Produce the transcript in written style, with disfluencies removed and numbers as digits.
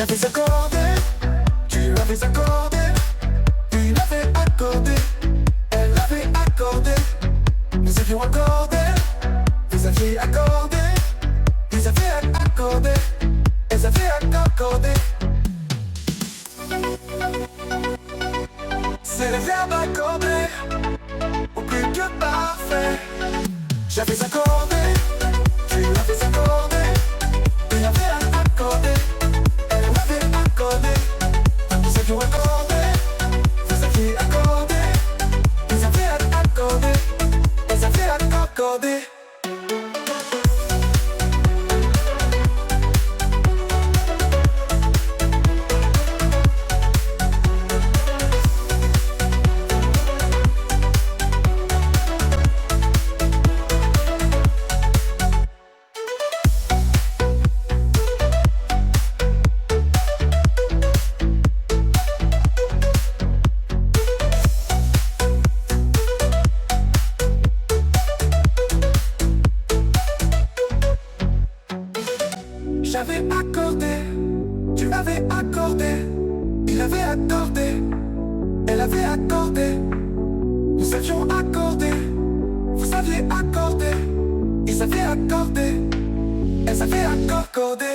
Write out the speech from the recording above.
J'avais accordé, tu avais accordé, il avait accordé, elle avait accordé, nous avions accordé, vous aviez accordé, ils avaient accordé, elles avaient accordé. C'est le verbe accorder, au plus que parfait. J'avais accordé, tu avais accordé, il avait accordé, elle avait accordé, nous avions accordé, vous aviez accordé, ils avaient accordé, elles avaient accordé. J'avais accordé, tu avais accordé, il avait accordé, elle avait accordé, nous avions accordé, vous aviez accordé, ils avaient accordé, elles avaient accordé.